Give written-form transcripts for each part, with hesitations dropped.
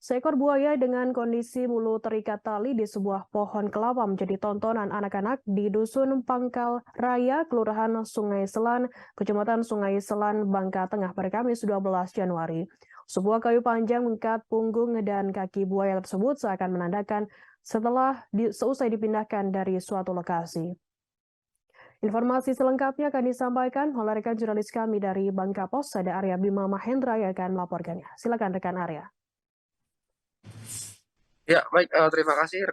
Seekor buaya dengan kondisi mulut terikat tali di sebuah pohon kelapa menjadi tontonan anak-anak di Dusun Pangkal Raya, Kelurahan Sungai Selan, Kecamatan Sungai Selan, Bangka Tengah pada Kamis 12 Januari. Sebuah kayu panjang mengikat punggung dan kaki buaya tersebut seakan menandakan seusai dipindahkan dari suatu lokasi. Informasi selengkapnya akan disampaikan oleh rekan jurnalis kami dari Bangka Pos, ada Arya Bima Mahendra yang akan melaporkannya. Silakan rekan Arya. Ya, baik. Terima kasih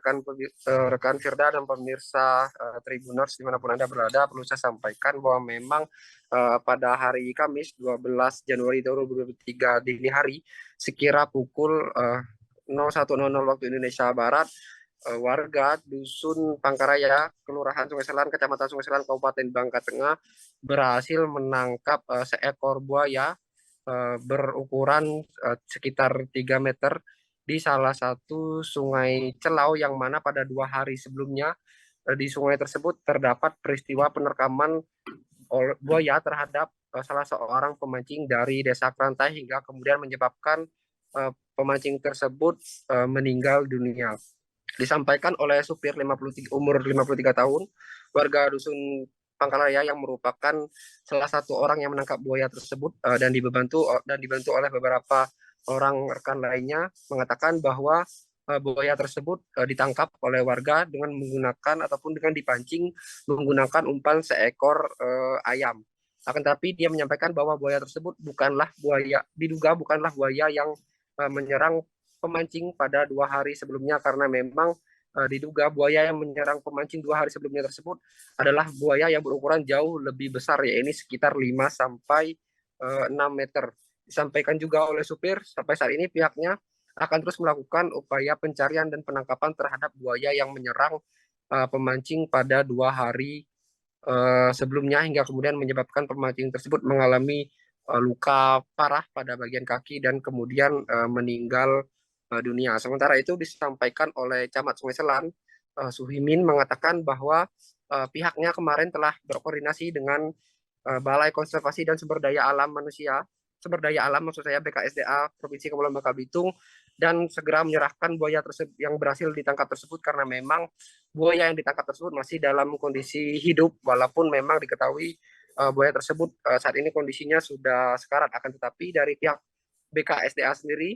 rekan Firda dan pemirsa Tribuners dimanapun Anda berada. Perlu saya sampaikan bahwa memang pada hari Kamis 12 Januari 2023 dini hari, sekira pukul 01.00 waktu Indonesia Barat, warga Dusun Pangkaraya, Kelurahan Sungai Selan, Kecamatan Sungai Selan, Kabupaten Bangka Tengah berhasil menangkap seekor buaya berukuran sekitar 3 meter di salah satu sungai Celau yang mana pada 2 hari sebelumnya di sungai tersebut terdapat peristiwa penerkaman buaya terhadap salah seorang pemancing dari Desa Krantai hingga kemudian menyebabkan pemancing tersebut meninggal dunia. Disampaikan oleh supir umur 53 tahun, warga Dusun Pangkalaya yang merupakan salah satu orang yang menangkap buaya tersebut dan dibantu oleh beberapa orang rekan lainnya, mengatakan bahwa buaya tersebut ditangkap oleh warga dengan menggunakan ataupun dengan dipancing menggunakan umpan seekor ayam. Akan tetapi dia menyampaikan bahwa buaya tersebut diduga bukanlah buaya yang menyerang pemancing pada 2 hari sebelumnya, karena memang diduga buaya yang menyerang pemancing 2 hari sebelumnya tersebut adalah buaya yang berukuran jauh lebih besar, yaitu sekitar 5 sampai 6 meter. Disampaikan juga oleh supir, sampai saat ini pihaknya akan terus melakukan upaya pencarian dan penangkapan terhadap buaya yang menyerang pemancing pada 2 hari sebelumnya hingga kemudian menyebabkan pemancing tersebut mengalami luka parah pada bagian kaki dan kemudian meninggal dunia. Sementara itu disampaikan oleh Camat Sungai Selan, Suhimin, mengatakan bahwa pihaknya kemarin telah berkoordinasi dengan Balai Konservasi dan Sumber Daya Alam maksud saya, BKSDA Provinsi Kepulauan Bangka Belitung, dan segera menyerahkan buaya tersebut yang berhasil ditangkap tersebut, karena memang buaya yang ditangkap tersebut masih dalam kondisi hidup, walaupun memang diketahui buaya tersebut saat ini kondisinya sudah sekarat. Akan tetapi dari pihak BKSDA sendiri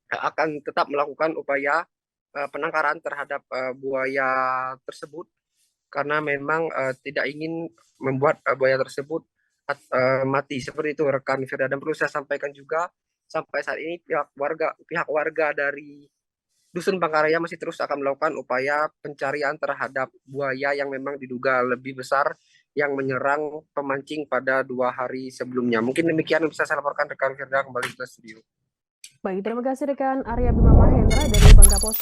akan tetap melakukan upaya penangkaran terhadap buaya tersebut, karena memang tidak ingin membuat buaya tersebut mati. Seperti itu rekan Firda. Dan perlu saya sampaikan juga, sampai saat ini pihak warga dari Dusun Pangkaraya masih terus akan melakukan upaya pencarian terhadap buaya yang memang diduga lebih besar yang menyerang pemancing pada 2 hari sebelumnya. Mungkin demikian yang bisa saya laporkan rekan Firda, kembali ke studio. Baik, terima kasih rekan Arya Bima Mahendra dari Bangka Pos.